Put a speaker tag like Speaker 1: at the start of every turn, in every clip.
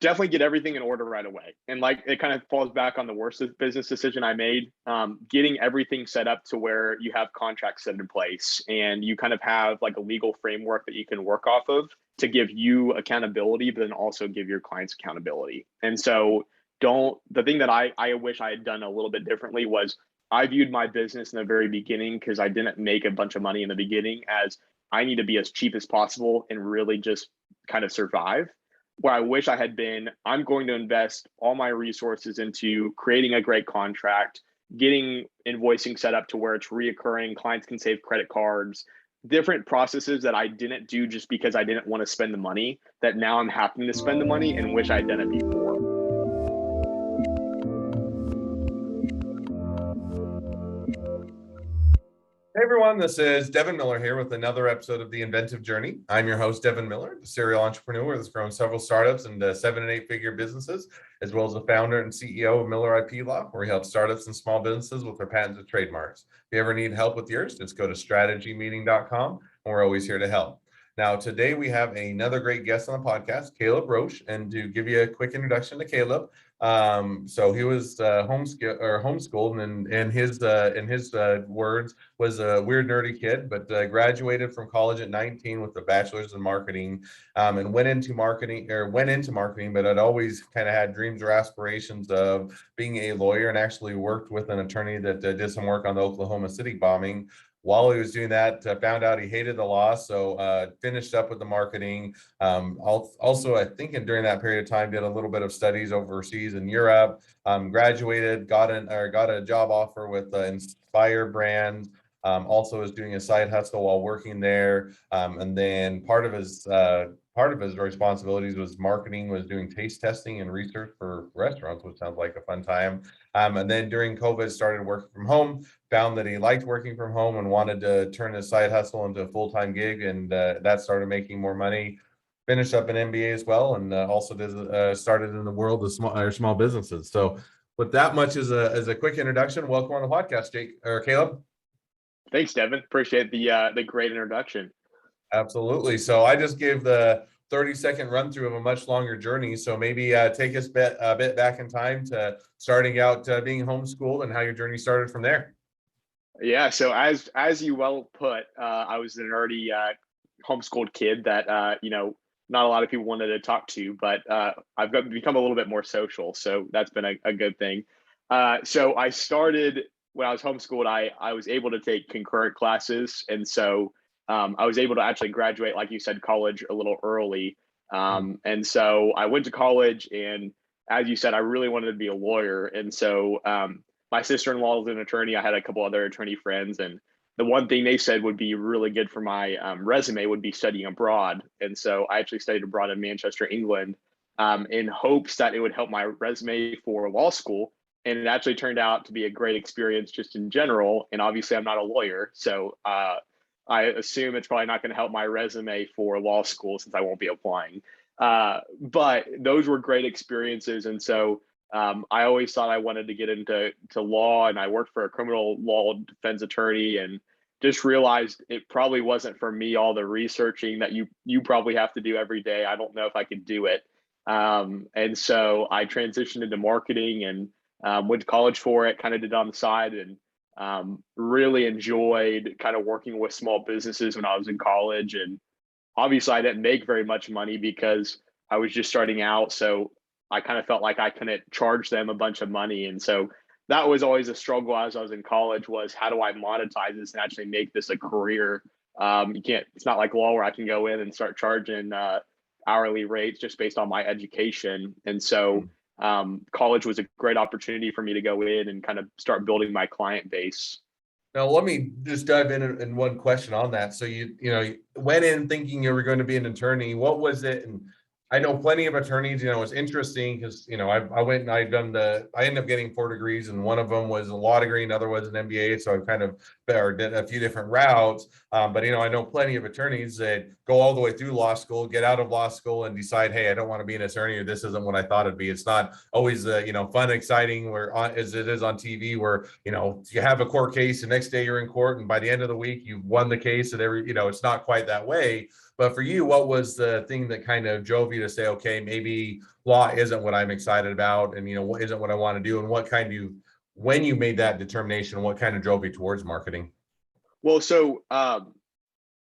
Speaker 1: definitely get everything in order right away. And like it kind of falls back on the worst business decision I made. Getting everything set up to where you have contracts set in place and you kind of have like a legal framework that you can work off of to give you accountability, but then also give your clients accountability. And so the thing that I wish I had done a little bit differently was I viewed my business in the very beginning, because I didn't make a bunch of money in the beginning, as I need to be as cheap as possible and really just kind of survive. Where I wish I had been, I'm going to invest all my resources into creating a great contract, getting invoicing set up to where it's reoccurring, clients can save credit cards, different processes that I didn't do just because I didn't want to spend the money, that now I'm having to spend the money and wish I'd done it before.
Speaker 2: Hey everyone, this is Devin Miller here with another episode of the Inventive Journey. I'm your host, Devin Miller, the serial entrepreneur that's grown several startups into 7- and 8-figure businesses, as well as the founder and CEO of Miller IP Law, where he helps startups and small businesses with their patents and trademarks. If you ever need help with yours, just go to strategymeeting.com, and we're always here to help. Now, today we have another great guest on the podcast, Caleb Roche, and to give you a quick introduction to Caleb, so he was homeschooled, and in his words, was a weird, nerdy kid, but graduated from college at 19 with a bachelor's in marketing, and went into marketing, but I'd always kind of had dreams or aspirations of being a lawyer, and actually worked with an attorney that did some work on the Oklahoma City bombing. While he was doing that, found out he hated the law, so finished up with the marketing. Also, I think during that period of time, did a little bit of studies overseas in Europe. Graduated, got a job offer with Inspire Brands. Also, was doing a side hustle while working there, and then part of his responsibilities was marketing, was doing taste testing and research for restaurants, which sounds like a fun time. And then during COVID, started working from home, found that he liked working from home and wanted to turn his side hustle into a full-time gig, and that started making more money. Finished up an MBA as well, and also started in the world of small businesses. So with that much as a quick introduction, welcome on the podcast, Caleb.
Speaker 1: Thanks, Devin. Appreciate the great introduction.
Speaker 2: Absolutely. So I just gave the 30-second run through of a much longer journey. So maybe take us a bit back in time to starting out being homeschooled and how your journey started from there.
Speaker 1: Yeah. So as you well put, I was a nerdy homeschooled kid that not a lot of people wanted to talk to, but I've become a little bit more social. So that's been a good thing. So I started when I was homeschooled. I was able to take concurrent classes, and so I was able to actually graduate, like you said, college a little early. And so I went to college, and as you said, I really wanted to be a lawyer. And so my sister-in-law was an attorney. I had a couple other attorney friends, and the one thing they said would be really good for my resume would be studying abroad. And so I actually studied abroad in Manchester, England, in hopes that it would help my resume for law school. And it actually turned out to be a great experience just in general. And obviously, I'm not a lawyer, so I assume it's probably not going to help my resume for law school since I won't be applying. But those were great experiences. And so I always thought I wanted to get into law, and I worked for a criminal law defense attorney, and just realized it probably wasn't for me. All the researching that you probably have to do every day, I don't know if I could do it. And so I transitioned into marketing, and went to college for it, kind of did it on the side, and really enjoyed kind of working with small businesses when I was in college. And obviously I didn't make very much money because I was just starting out. So I kind of felt like I couldn't charge them a bunch of money. And so that was always a struggle as I was in college, was how do I monetize this and actually make this a career? It's not like law where I can go in and start charging hourly rates just based on my education. And so college was a great opportunity for me to go in and kind of start building my client base.
Speaker 2: Now, let me just dive in one question on that. So you went in thinking you were going to be an attorney. What was it? And I know plenty of attorneys. It's interesting because I went and I ended up getting 4 degrees, and one of them was a law degree, another was an MBA. So I kind of did a few different routes. But I know plenty of attorneys that go all the way through law school, get out of law school, and decide, hey, I don't want to be an attorney, or this isn't what I thought it'd be. It's not always fun, exciting, as it is on TV, where you have a court case, the next day you're in court, and by the end of the week you've won the case, and it's not quite that way. But for you, what was the thing that kind of drove you to say, okay, maybe law isn't what I'm excited about, and what isn't what I want to do, and what kind of when you made that determination, what kind of drove you towards marketing?
Speaker 1: Well, so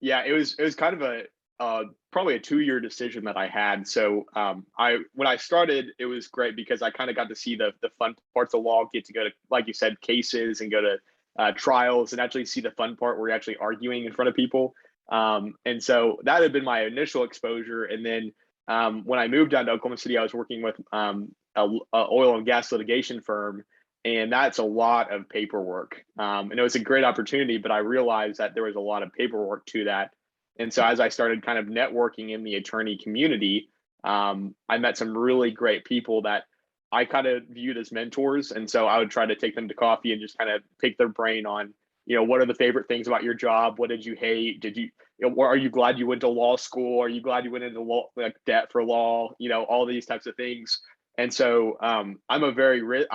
Speaker 1: yeah, it was kind of a probably a 2 year decision that I had. So I when I started, it was great because I kind of got to see the fun parts of law, get to go to, like you said, cases and go to trials and actually see the fun part where you're actually arguing in front of people. And so that had been my initial exposure. And then when I moved down to Oklahoma City, I was working with a oil and gas litigation firm, and that's a lot of paperwork. And it was a great opportunity, but I realized that there was a lot of paperwork to that. And so as I started kind of networking in the attorney community, I met some really great people that I kind of viewed as mentors. And so I would try to take them to coffee and just kind of pick their brain on, what are the favorite things about your job? What did you hate? Are you glad you went to law school? Are you glad you went into law, like debt for law? All these types of things. And so I'm a very,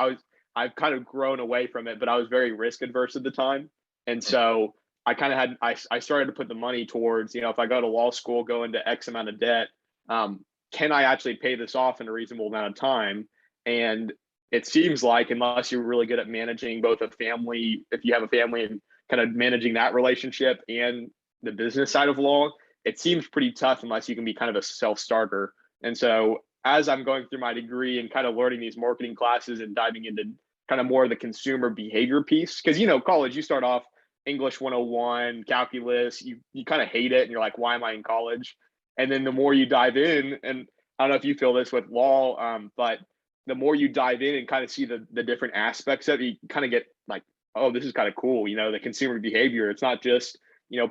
Speaker 1: I've kind of grown away from it, but I was very risk adverse at the time. And so I kind of I started to put the money towards, if I go to law school, go into X amount of debt, can I actually pay this off in a reasonable amount of time? And it seems like, unless you're really good at managing both a family, if you have a family and kind of managing that relationship and the business side of law, it seems pretty tough unless you can be kind of a self-starter. And so as I'm going through my degree and kind of learning these marketing classes and diving into kind of more of the consumer behavior piece, because college, you start off English 101, calculus, you kind of hate it and you're like, why am I in college? And then the more you dive in, and I don't know if you feel this with law, but the more you dive in and kind of see the different aspects of it, you kind of get like, oh, this is kind of cool. The consumer behavior. It's not just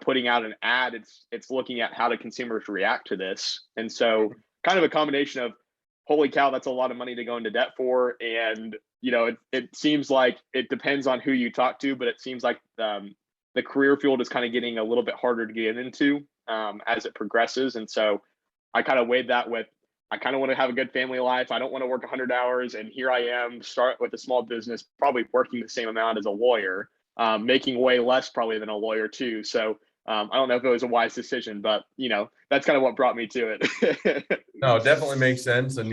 Speaker 1: putting out an ad. It's looking at how do consumers react to this. And so kind of a combination of, holy cow, that's a lot of money to go into debt for. And it seems like it depends on who you talk to, but it seems like the career field is kind of getting a little bit harder to get into as it progresses. And so I kind of weighed that with, I kind of want to have a good family life. I don't want to work 100 hours. And here I am, start with a small business, probably working the same amount as a lawyer, making way less probably than a lawyer too. So I don't know if it was a wise decision, but that's kind of what brought me to it.
Speaker 2: No, it definitely makes sense. And,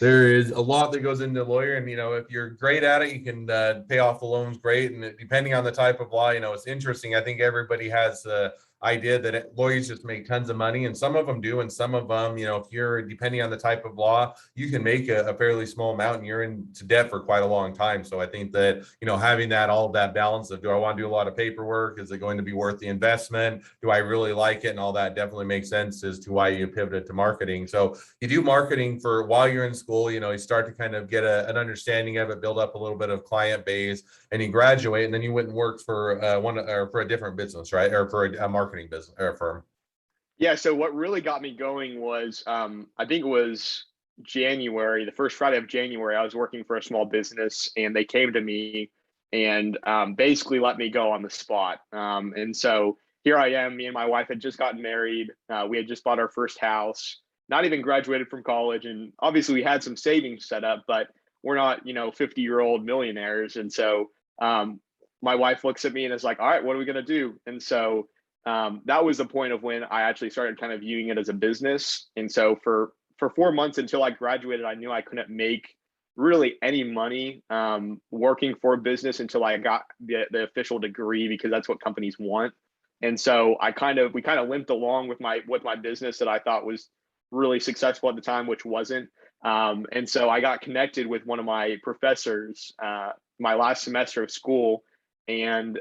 Speaker 2: there is a lot that goes into lawyer. And, if you're great at it, you can pay off the loans great. And depending on the type of law, it's interesting. I think everybody has the idea that lawyers just make tons of money, and some of them do. And some of them, if you're depending on the type of law, you can make a fairly small amount and you're into debt for quite a long time. So I think that, having that, all of that balance of, do I want to do a lot of paperwork? Is it going to be worth the investment? Do I really like it? And all that definitely makes sense as to why you pivoted to marketing. So you do marketing for while you're in school, you start to kind of get an understanding of it, build up a little bit of client base, and you graduate, and then you went and worked for one or for a different business, right? Or for a marketing business or firm.
Speaker 1: Yeah. So what really got me going was, I think it was January, the first Friday of January, I was working for a small business and they came to me and basically let me go on the spot. And so here I am, me and my wife had just gotten married. We had just bought our first house, not even graduated from college. And obviously we had some savings set up, but we're not, 50-year-old millionaires. And so my wife looks at me and is like, all right, what are we going to do? And so that was the point of when I actually started kind of viewing it as a business. And so for 4 months until I graduated, I knew I couldn't make really any money working for a business until I got the official degree, because that's what companies want. And so we kind of limped along with my business that I thought was really successful at the time, which wasn't. And so I got connected with one of my professors my last semester of school, and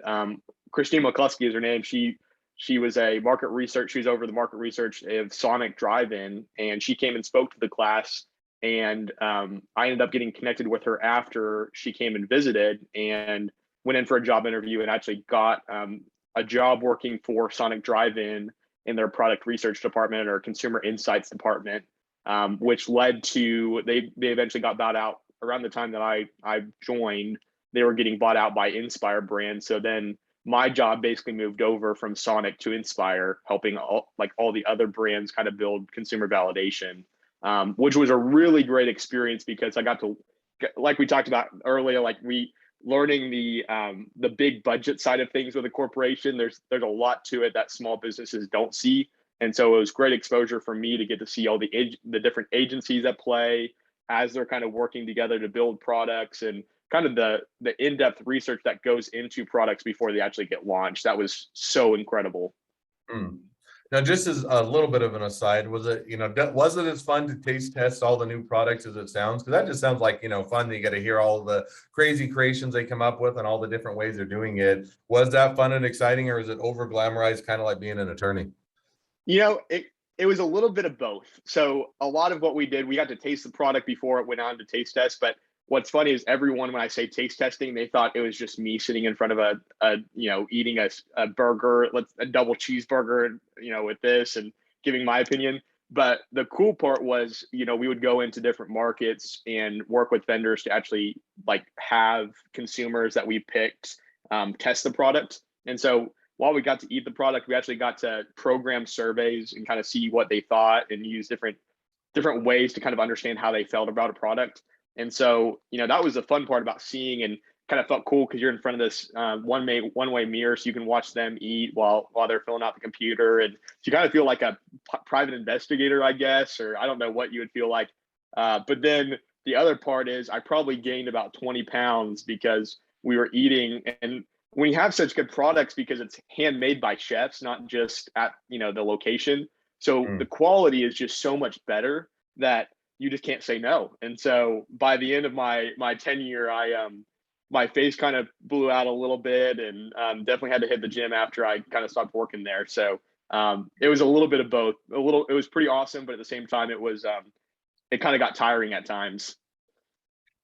Speaker 1: Christine McCluskey is her name. She was a market research. She was over the market research of Sonic Drive-In, and she came and spoke to the class. And I ended up getting connected with her after she came and visited, and went in for a job interview and actually got a job working for Sonic Drive-In their product research department or consumer insights department, which led to they eventually got bought out around the time that I joined. They were getting bought out by Inspire brand. So then my job basically moved over from Sonic to Inspire, helping all the other brands kind of build consumer validation, which was a really great experience because I got to, like we talked about earlier, learning the big budget side of things with a corporation. There's a lot to it that small businesses don't see. And so it was great exposure for me to get to see all the different agencies at play as they're kind of working together to build products, and kind of the in-depth research that goes into products before they actually get launched. That was so incredible.
Speaker 2: Mm. Now, just as a little bit of an aside, was it, was it as fun to taste test all the new products as it sounds? Because that just sounds like, fun. You got to hear all the crazy creations they come up with and all the different ways they're doing it. Was that fun and exciting, or is it over glamorized, kind of like being an attorney?
Speaker 1: It was a little bit of both. So a lot of what we did, we got to taste the product before it went on to taste test. But what's funny is everyone, when I say taste testing, they thought it was just me sitting in front of eating a burger, a double cheeseburger, with this and giving my opinion. But the cool part was, we would go into different markets and work with vendors to actually like have consumers that we picked test the product. And so while we got to eat the product, we actually got to program surveys and kind of see what they thought and use different ways to kind of understand how they felt about a product. And so, that was the fun part about seeing, and kind of felt cool because you're in front of this one-way mirror, so you can watch them eat while they're filling out the computer, and so you kind of feel like a private investigator, I guess, or I don't know what you would feel like. But then the other part is I probably gained about 20 pounds because we were eating, and when you have such good products, because it's handmade by chefs, not just at the location, so the quality is just so much better that you just can't say no. And so by the end of my tenure, my face kind of blew out a little bit, and definitely had to hit the gym after I kind of stopped working there. So it was a little bit of both. It was pretty awesome, but at the same time, it kind of got tiring at times.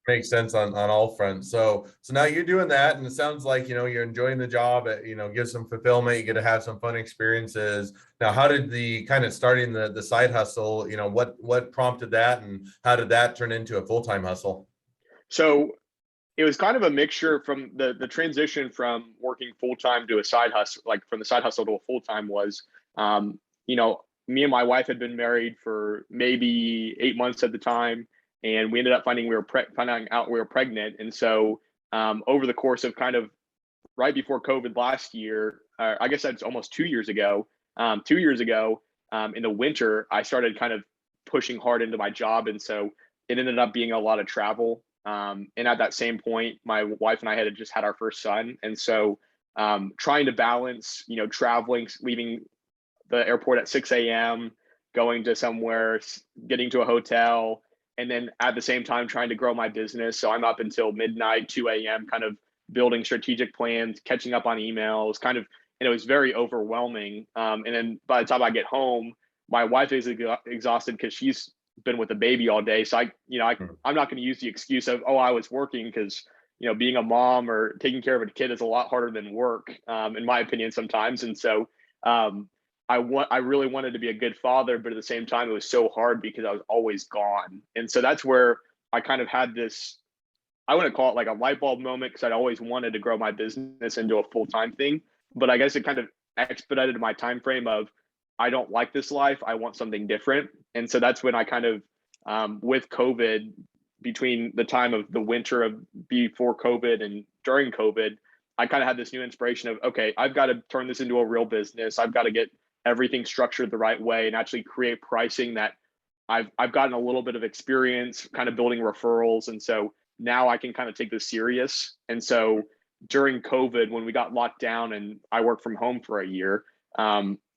Speaker 2: Makes sense on all fronts. So now you're doing that, and it sounds like you're enjoying the job. Gives some fulfillment. You get to have some fun experiences. Now, how did the kind of starting the side hustle? What prompted that, and how did that turn into a full-time hustle?
Speaker 1: So it was kind of a mixture from the transition from working full time to a side hustle, like from the side hustle to a full time was, me and my wife had been married for maybe 8 months at the time, and we ended up finding finding out we were pregnant. And so over the course of kind of right before COVID last year, I guess that's almost 2 years ago. 2 years ago, in the winter, I started kind of pushing hard into my job, and so it ended up being a lot of travel. And at that same point, my wife and I had just had our first son, and so trying to balance, traveling, leaving the airport at 6 a.m., going to somewhere, getting to a hotel, and then at the same time trying to grow my business. So I'm up until midnight, 2 a.m., kind of building strategic plans, catching up on emails, kind of, and it was very overwhelming. And then by the time I get home, my wife is exhausted because she's been with the baby all day. So I'm not going to use the excuse of, oh, I was working, because, being a mom or taking care of a kid is a lot harder than work, in my opinion, sometimes. And so I really wanted to be a good father, but at the same time, it was so hard because I was always gone. And so that's where I kind of had this, I wouldn't call it like a light bulb moment, because I'd always wanted to grow my business into a full-time thing. But I guess it kind of expedited my time frame of, I don't like this life, I want something different. And so that's when I kind of, with COVID, between the time of the winter of before COVID and during COVID, I kind of had this new inspiration of, okay, I've got to turn this into a real business. I've got to get everything structured the right way and actually create pricing that I've gotten a little bit of experience kind of building referrals. And so now I can kind of take this serious. And so during COVID, when we got locked down and I worked from home for a year,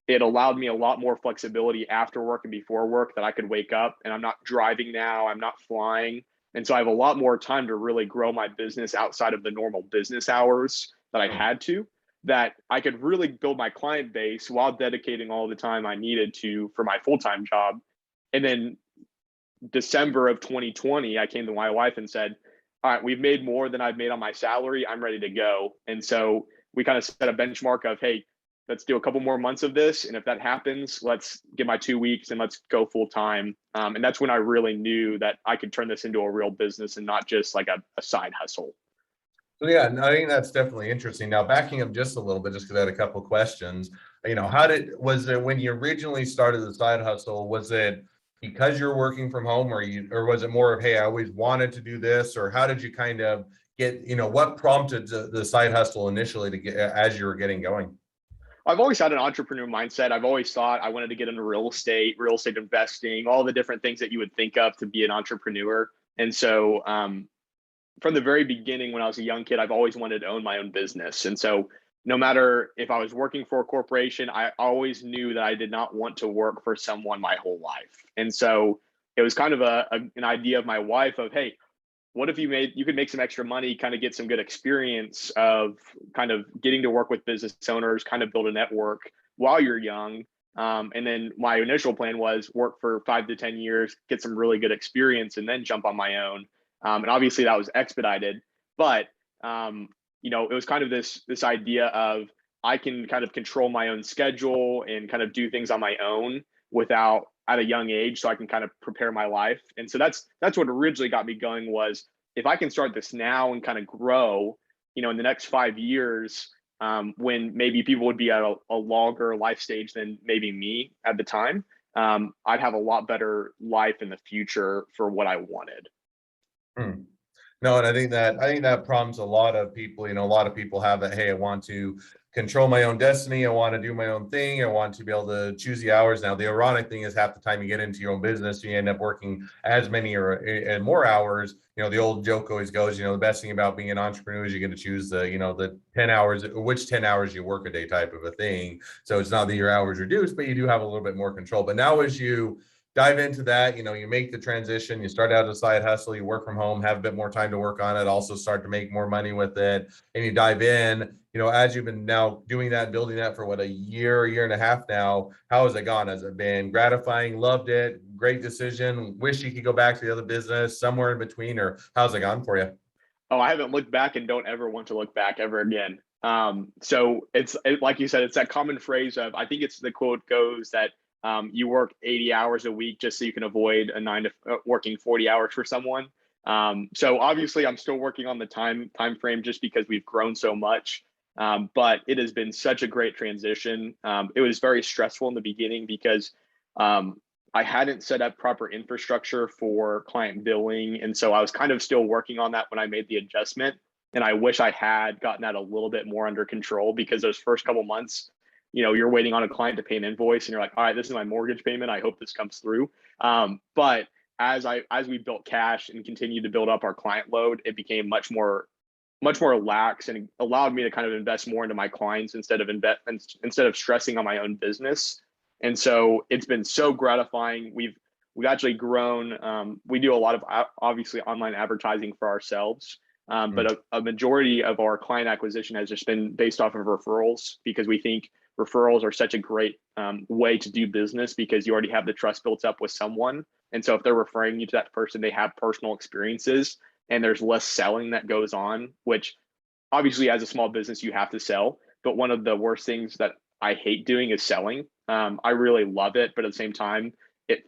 Speaker 1: it allowed me a lot more flexibility after work and before work, that I could wake up and I'm not driving now, I'm not flying. And so I have a lot more time to really grow my business outside of the normal business hours that I had to, that I could really build my client base while dedicating all the time I needed to for my full-time job. And then December of 2020, I came to my wife and said, all right, we've made more than I've made on my salary. I'm ready to go. And so we kind of set a benchmark of, hey, let's do a couple more months of this. And if that happens, let's get my 2 weeks and let's go full time. And that's when I really knew that I could turn this into a real business and not just like a side hustle.
Speaker 2: So yeah, no, I think that's definitely interesting. Now, backing up just a little bit, just because I had a couple of questions. Was it when you originally started the side hustle, was it because you're working from home, or was it more of, hey, I always wanted to do this, or how did you kind of get, what prompted the side hustle initially to get as you were getting going?
Speaker 1: I've always had an entrepreneur mindset. I've always thought I wanted to get into real estate investing, all the different things that you would think of to be an entrepreneur. And so, from the very beginning, when I was a young kid, I've always wanted to own my own business. And so, no matter if I was working for a corporation, I always knew that I did not want to work for someone my whole life. And so, it was kind of an idea of my wife of, hey, what if you could make some extra money, kind of get some good experience of kind of getting to work with business owners, kind of build a network while you're young. And then my initial plan was work for 5 to 10 years, get some really good experience, and then jump on my own. And obviously that was expedited, but it was kind of this idea of I can kind of control my own schedule and kind of do things on my own without at a young age, so I can kind of prepare my life. And so that's what originally got me going was if I can start this now and kind of grow, in the next 5 years, when maybe people would be at a longer life stage than maybe me at the time, I'd have a lot better life in the future for what I wanted.
Speaker 2: Hmm. No, and I think that prompts a lot of people. A lot of people have that. Hey, I want to control my own destiny. I want to do my own thing. I want to be able to choose the hours. Now, the ironic thing is, half the time you get into your own business, you end up working as many or and more hours. The old joke always goes, the best thing about being an entrepreneur is you get to choose the 10 hours, which 10 hours you work a day type of a thing. So it's not that your hours reduced, but you do have a little bit more control. But now, as you dive into that, you make the transition, you start out as a side hustle, you work from home, have a bit more time to work on it, also start to make more money with it, and you dive in, as you've been now doing that, building that for what, a year and a half now. How has it gone? Has it been gratifying? Loved it? Great decision? Wish you could go back to the other business, somewhere in between, or how's it gone for you?
Speaker 1: Oh, I haven't looked back and don't ever want to look back ever again. So like you said, it's that common phrase of, I think it's the quote goes that you work 80 hours a week just so you can avoid working 40 hours for someone. So obviously I'm still working on the time frame just because we've grown so much. But it has been such a great transition. It was very stressful in the beginning because um, I hadn't set up proper infrastructure for client billing. And so I was kind of still working on that when I made the adjustment. And I wish I had gotten that a little bit more under control, because those first couple months, you're waiting on a client to pay an invoice and you're like, all right, this is my mortgage payment. I hope this comes through. But as we built cash and continued to build up our client load, it became much more lax, and allowed me to kind of invest more into my clients instead of stressing on my own business. And so it's been so gratifying. We've actually grown. We do a lot of obviously online advertising for ourselves, but a majority of our client acquisition has just been based off of referrals, because we think referrals are such a great way to do business, because you already have the trust built up with someone. And so if they're referring you to that person, they have personal experiences, and there's less selling that goes on, which obviously as a small business you have to sell. But one of the worst things that I hate doing is selling. I really love it, but at the same time, it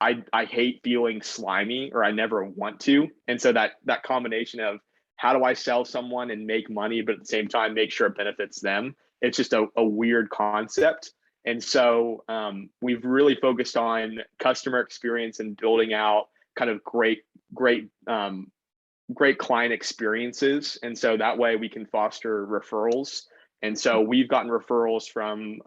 Speaker 1: I hate feeling slimy, or I never want to. And so that combination of how do I sell someone and make money, but at the same time make sure it benefits them, it's just a weird concept. And so we've really focused on customer experience and building out kind of great client experiences. And so that way we can foster referrals. And so we've gotten referrals from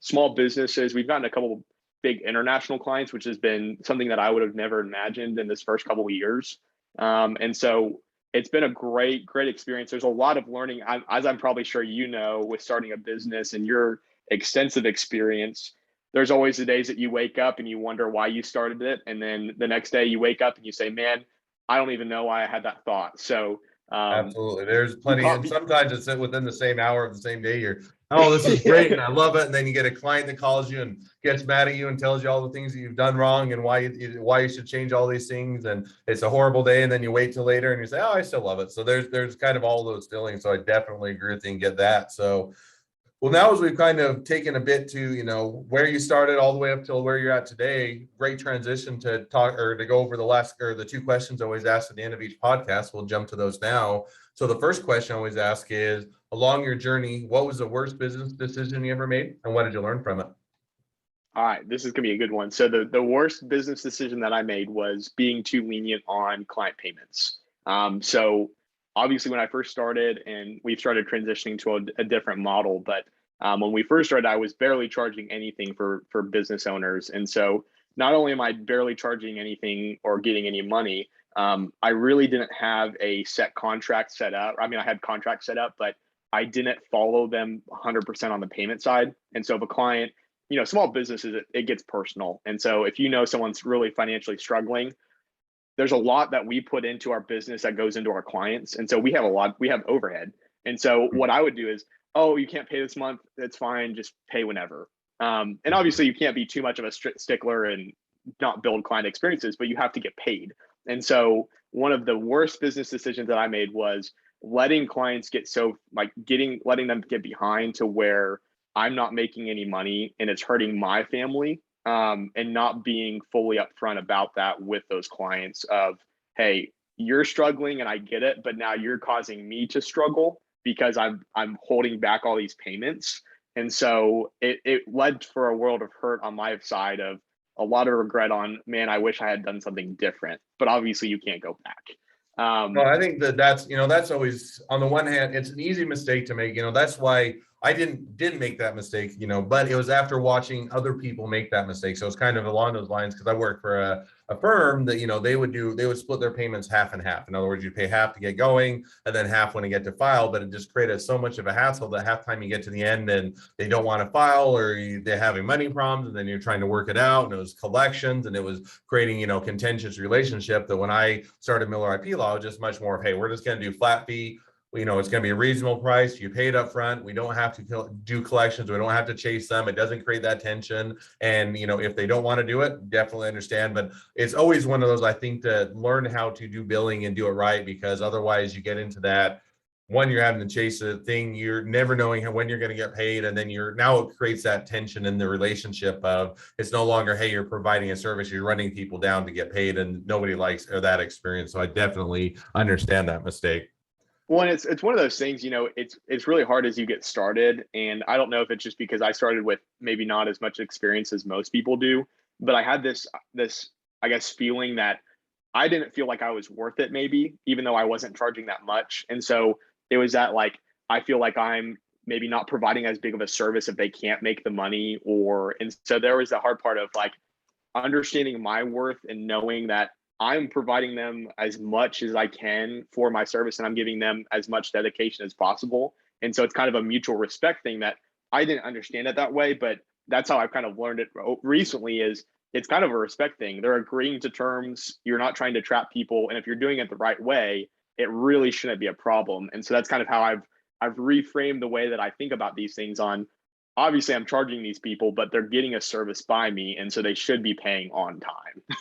Speaker 1: small businesses. We've gotten a couple of big international clients, which has been something that I would have never imagined in this first couple of years. And so it's been a great experience. There's a lot of learning, as I'm probably sure with starting a business and your extensive experience. There's always the days that you wake up and you wonder why you started it. And then the next day you wake up and you say, man, I don't even know why I had that thought. So
Speaker 2: Absolutely. There's
Speaker 1: you
Speaker 2: plenty.
Speaker 1: caught
Speaker 2: And
Speaker 1: me.
Speaker 2: sometimes it's within the same hour of the same day. Oh, this is great. And I love it. And then you get a client that calls you and gets mad at you and tells you all the things that you've done wrong and why you should change all these things. And it's a horrible day. And then you wait till later and you say, oh, I still love it. So there's kind of all those feelings. So I definitely agree with you and get that. So, well, now as we've kind of taken a bit to, where you started all the way up till where you're at today, great transition to talk or to go over the two questions I always ask at the end of each podcast. We'll jump to those now. So the first question I always ask is, along your journey, what was the worst business decision you ever made, and what did you learn from it?
Speaker 1: All right, this is gonna be a good one. So the worst business decision that I made was being too lenient on client payments. So obviously when I first started, and we've started transitioning to a different model, but When we first started, I was barely charging anything for business owners, and so not only am I barely charging anything or getting any money, I really didn't have a set contract set up. I mean, I had contracts set up, but I didn't follow them 100% on the payment side. And so if a client, small businesses, it gets personal. And so if someone's really financially struggling, there's a lot that we put into our business that goes into our clients. And so we have overhead. And so what I would do is, oh, you can't pay this month. That's fine. Just pay whenever. And obviously you can't be too much of a stickler and not build client experiences, but you have to get paid. And so one of the worst business decisions that I made was letting clients letting them get behind to where I'm not making any money and it's hurting my family, and not being fully upfront about that with those clients of, hey, you're struggling and I get it, but now you're causing me to struggle because I'm holding back all these payments. And so it led for a world of hurt on my side of a lot of regret on, man, I wish I had done something different, but obviously you can't go back.
Speaker 2: No, I think that's always, on the one hand, it's an easy mistake to make. That's why I didn't make that mistake, but it was after watching other people make that mistake. So it's kind of along those lines, because I work for a firm that, they would split their payments half and half. In other words, you pay half to get going and then half when you get to file, but it just created so much of a hassle that half time you get to the end and they don't want to file, or they're having money problems, and then you're trying to work it out, and it was collections, and it was creating, contentious relationship. That when I started Miller IP Law, it was just much more of, hey, we're just going to do flat fee. It's going to be a reasonable price. You pay it up front. We don't have to do collections. We don't have to chase them. It doesn't create that tension. And, if they don't want to do it, definitely understand. But it's always one of those, I think, to learn how to do billing and do it right, because otherwise you get into that. One, you're having to chase a thing. You're never knowing when you're going to get paid. And then now it creates that tension in the relationship of, it's no longer, hey, you're providing a service, you're running people down to get paid, and nobody likes that experience. So I definitely understand that mistake.
Speaker 1: Well, and it's one of those things, it's really hard as you get started. And I don't know if it's just because I started with maybe not as much experience as most people do, but I had this, I guess, feeling that I didn't feel like I was worth it, maybe, even though I wasn't charging that much. And so it was that, like, I feel like I'm maybe not providing as big of a service if they can't make the money. And so there was the hard part of, like, understanding my worth and knowing that I'm providing them as much as I can for my service, and I'm giving them as much dedication as possible. And so it's kind of a mutual respect thing that I didn't understand it that way, but that's how I've kind of learned it recently. Is it's kind of a respect thing. They're agreeing to terms. You're not trying to trap people, and if you're doing it the right way, it really shouldn't be a problem. And so that's kind of how I've reframed the way that I think about these things. On, obviously I'm charging these people, but they're getting a service by me, and so they should be paying on time.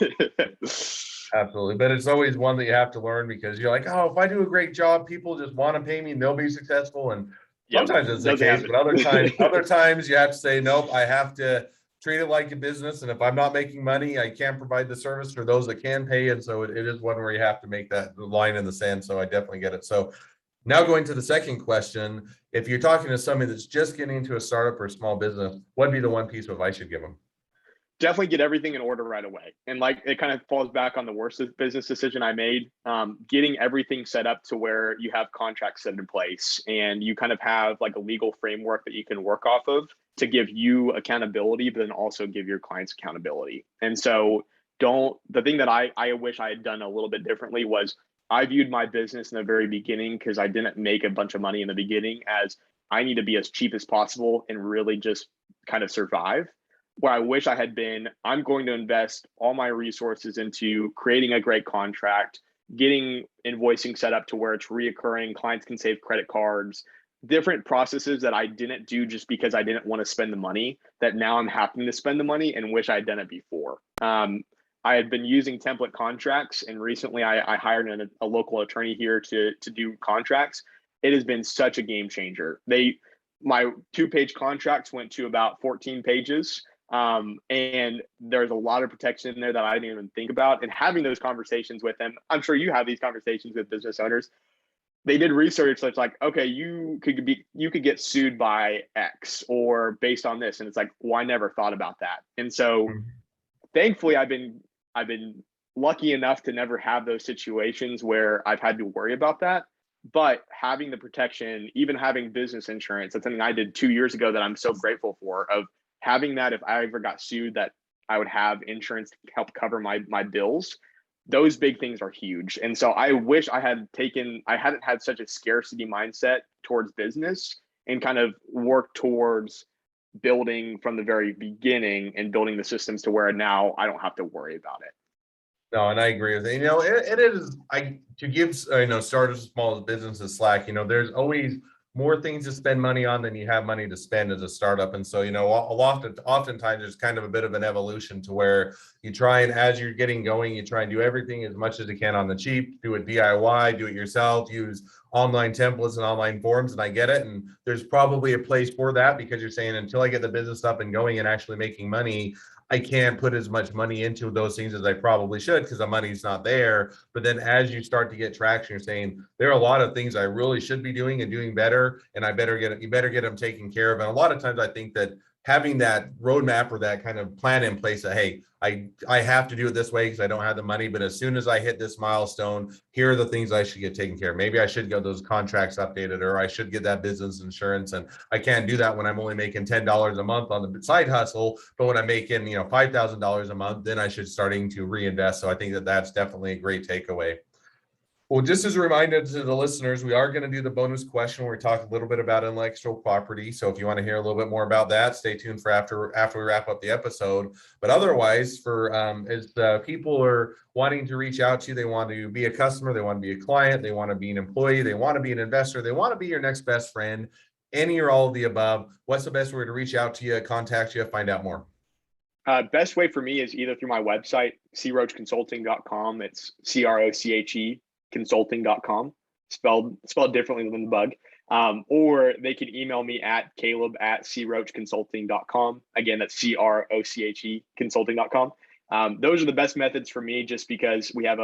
Speaker 2: Absolutely. But it's always one that you have to learn, because you're like, oh, if I do a great job, people just want to pay me and they'll be successful. And sometimes it's the case, but other times you have to say, nope, I have to treat it like a business. And if I'm not making money, I can't provide the service for those that can pay. And so it is one where you have to make that line in the sand. So I definitely get it. So now going to the second question, if you're talking to somebody that's just getting into a startup or a small business, what'd be the one piece of advice you'd give them?
Speaker 1: Definitely get everything in order right away. And, like, it kind of falls back on the worst business decision I made, getting everything set up to where you have contracts set in place and you kind of have like a legal framework that you can work off of to give you accountability, but then also give your clients accountability. And so the thing that I wish I had done a little bit differently was, I viewed my business in the very beginning, because I didn't make a bunch of money in the beginning, as I need to be as cheap as possible and really just kind of survive. Where I wish I had been, I'm going to invest all my resources into creating a great contract, getting invoicing set up to where it's reoccurring, clients can save credit cards, different processes that I didn't do just because I didn't want to spend the money, that now I'm having to spend the money and wish I had done it before. I had been using template contracts, and recently I hired a local attorney here to do contracts. It has been such a game changer. My 2-page contracts went to about 14 pages. And there's a lot of protection in there that I didn't even think about. And having those conversations with them, I'm sure you have these conversations with business owners. They did research that's like, okay, you could get sued by X or based on this. And it's like, well, I never thought about that. And so thankfully I've been lucky enough to never have those situations where I've had to worry about that. but having the protection, even having business insurance, that's something I did 2 years ago that I'm so grateful for, of having that if I ever got sued, that I would have insurance to help cover my bills. Those big things are huge. And so I wish I hadn't had such a scarcity mindset towards business and kind of work towards building from the very beginning and building the systems to where now I don't have to worry about it.
Speaker 2: No, and I agree with it. It is, to give starters, small businesses slack. There's always more things to spend money on than you have money to spend as a startup. And so, oftentimes there's kind of a bit of an evolution to where you try, and as you're getting going, you try and do everything as much as you can on the cheap, do it DIY, do it yourself, use online templates and online forms. And I get it. And there's probably a place for that, because you're saying, until I get the business up and going and actually making money, I can't put as much money into those things as I probably should, because the money's not there. But then as you start to get traction, you're saying, there are a lot of things I really should be doing and doing better, and you better get them taken care of. And a lot of times I think that having that roadmap or that kind of plan in place that, hey, I have to do it this way because I don't have the money, but as soon as I hit this milestone, here are the things I should get taken care of. Maybe I should get those contracts updated, or I should get that business insurance. And I can't do that when I'm only making $10 a month on the side hustle. But when I'm making, $5,000 a month, then I should starting to reinvest. So I think that that's definitely a great takeaway. Well, just as a reminder to the listeners, we are going to do the bonus question where we talk a little bit about intellectual property. So if you want to hear a little bit more about that, stay tuned for after we wrap up the episode. But otherwise, as people are wanting to reach out to you, they want to be a customer, they want to be a client, they want to be an employee, they want to be an investor, they want to be your next best friend, any or all of the above, what's the best way to reach out to you, contact you, find out more?
Speaker 1: Best way for me is either through my website, crocheconsulting.com. It's CROCHE consulting.com, spelled differently than the bug. Or they can email me at caleb@crocheconsulting.com. Again, that's CROCHE consulting.com. Those are the best methods for me, just because we have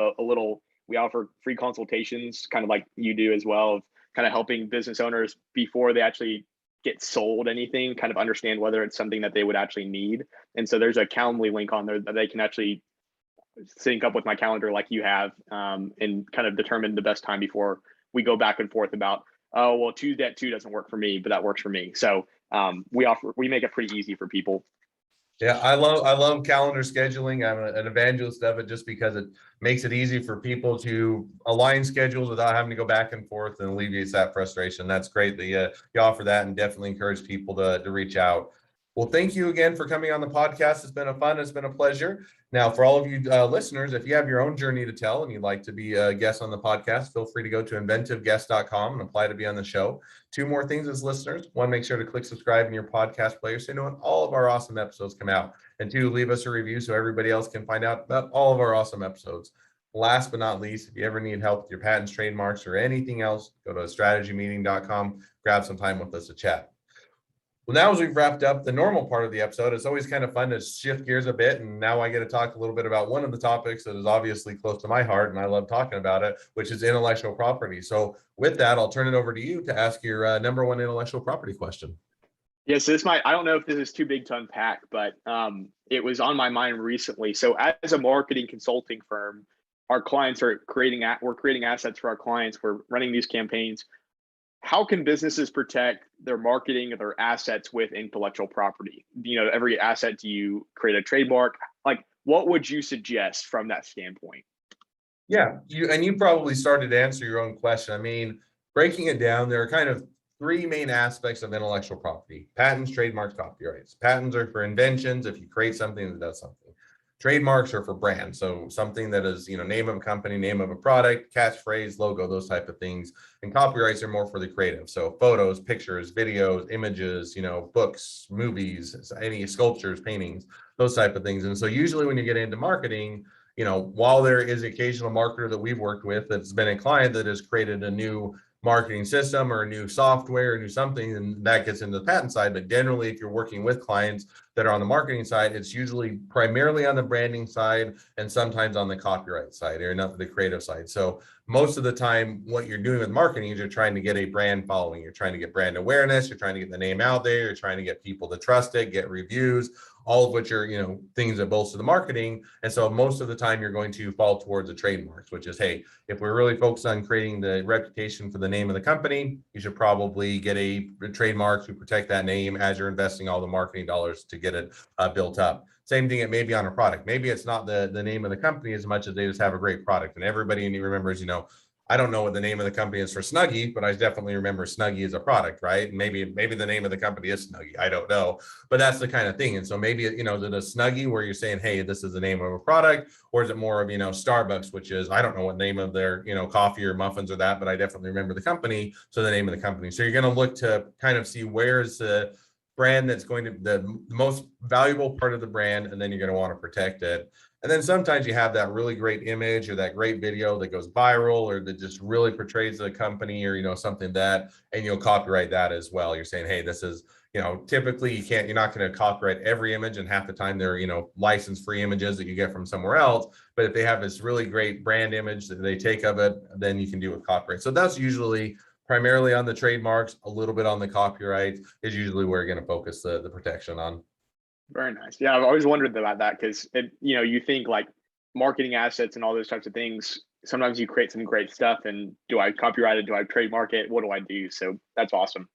Speaker 1: we offer free consultations, kind of like you do as well, of kind of helping business owners before they actually get sold anything, kind of understand whether it's something that they would actually need. And so there's a Calendly link on there that they can actually sync up with my calendar like you have, and kind of determine the best time before we go back and forth about, oh, well, Tuesday at 2 doesn't work for me, but that works for me. So we make it pretty easy for people.
Speaker 2: Yeah, I love calendar scheduling. I'm an evangelist of it, just because it makes it easy for people to align schedules without having to go back and forth, and alleviates that frustration. That's great that you offer that, and definitely encourage people to reach out. Well, thank you again for coming on the podcast. It's been a pleasure. Now, for all of you listeners, if you have your own journey to tell and you'd like to be a guest on the podcast, feel free to go to inventiveguest.com and apply to be on the show. 2 more things as listeners. 1, make sure to click subscribe in your podcast player so you know when all of our awesome episodes come out. And 2, leave us a review so everybody else can find out about all of our awesome episodes. Last but not least, if you ever need help with your patents, trademarks, or anything else, go to strategymeeting.com, grab some time with us to chat. Well, now as we've wrapped up the normal part of the episode, it's always kind of fun to shift gears a bit. And now I get to talk a little bit about one of the topics that is obviously close to my heart, and I love talking about it, which is intellectual property. So with that, I'll turn it over to you to ask your number one intellectual property question.
Speaker 1: Yeah, so I don't know if this is too big to unpack, but it was on my mind recently. So as a marketing consulting firm, our clients we're creating assets for our clients. We're running these campaigns. How can businesses protect their marketing or their assets with intellectual property? Every asset, do you create a trademark? Like, what would you suggest from that standpoint?
Speaker 2: Yeah, you probably started to answer your own question. I mean, breaking it down, there are kind of 3 main aspects of intellectual property: patents, trademarks, copyrights. Patents are for inventions, if you create something that does something. Trademarks are for brands, so something that is, name of a company, name of a product, catchphrase, logo, those type of things. And copyrights are more for the creative, so photos, pictures, videos, images, books, movies, any sculptures, paintings, those type of things. And so usually when you get into marketing, while there is occasional marketer that we've worked with that's been a client that has created a new marketing system or a new software or new something, and that gets into the patent side. But generally, if you're working with clients that are on the marketing side, it's usually primarily on the branding side and sometimes on the copyright side, or not the creative side. So most of the time, what you're doing with marketing is you're trying to get a brand following. You're trying to get brand awareness. You're trying to get the name out there. You're trying to get people to trust it, get reviews, all of which are, things that bolster the marketing. And so most of the time you're going to fall towards the trademarks, which is, hey, if we're really focused on creating the reputation for the name of the company, you should probably get a trademark to protect that name as you're investing all the marketing dollars to get it built up. Same thing, it may be on a product. Maybe it's not the name of the company as much as they just have a great product. And everybody remembers, I don't know what the name of the company is for Snuggie, but I definitely remember Snuggie as a product, right? And maybe the name of the company is Snuggie. I don't know, but that's the kind of thing. And so maybe, is it a Snuggie where you're saying, hey, this is the name of a product, or is it more of, Starbucks, which is, I don't know what name of their, coffee or muffins or that, but I definitely remember the company. So the name of the company. So you're going to look to kind of see where's the brand that's going to the most valuable part of the brand, and then you're going to want to protect it. And then sometimes you have that really great image or that great video that goes viral or that just really portrays the company or, something that, and you'll copyright that as well. You're saying, hey, this is, typically you're not going to copyright every image, and half the time they're, license free images that you get from somewhere else. But if they have this really great brand image that they take of it, then you can do it with copyright. So that's usually primarily on the trademarks, a little bit on the copyright is usually where you're going to focus the protection on.
Speaker 1: Very nice. Yeah, I've always wondered about that because you think like marketing assets and all those types of things. Sometimes you create some great stuff, and do I copyright it? Do I trademark it? What do I do? So that's awesome.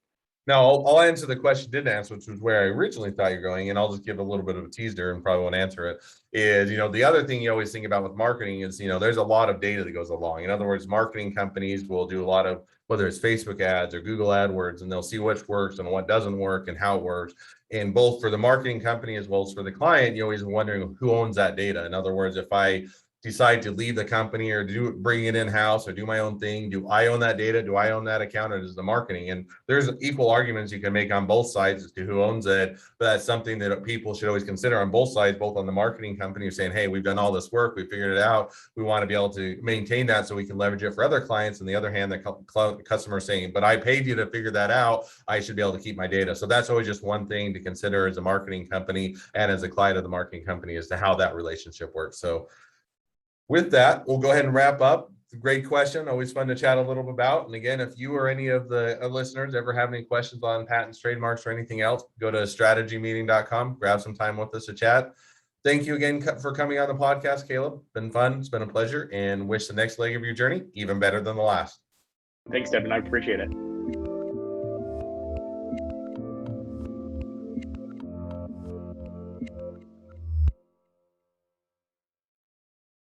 Speaker 2: Now, I'll answer the question you didn't answer, which was where I originally thought you're going, and I'll just give a little bit of a teaser and probably won't answer it. Is, the other thing you always think about with marketing is, there's a lot of data that goes along. In other words, marketing companies will do a lot of, whether it's Facebook ads or Google AdWords, and they'll see what works and what doesn't work and how it works. And both for the marketing company as well as for the client, you're always wondering who owns that data. In other words, if I decide to leave the company or bring it in-house or do my own thing, do I own that data? Do I own that account, or does the marketing? And there's equal arguments you can make on both sides as to who owns it, but that's something that people should always consider on both sides, both on the marketing company saying, hey, we've done all this work, we figured it out, we want to be able to maintain that so we can leverage it for other clients. And the other hand, the customer saying, but I paid you to figure that out, I should be able to keep my data. So that's always just one thing to consider as a marketing company and as a client of the marketing company as to how that relationship works. So with that, we'll go ahead and wrap up. It's a great question. Always fun to chat a little bit about. And again, if you or any of the listeners ever have any questions on patents, trademarks, or anything else, go to strategymeeting.com, grab some time with us to chat. Thank you again for coming on the podcast, Caleb. Been fun. It's been a pleasure, and wish the next leg of your journey even better than the last.
Speaker 1: Thanks, Devin. I appreciate it.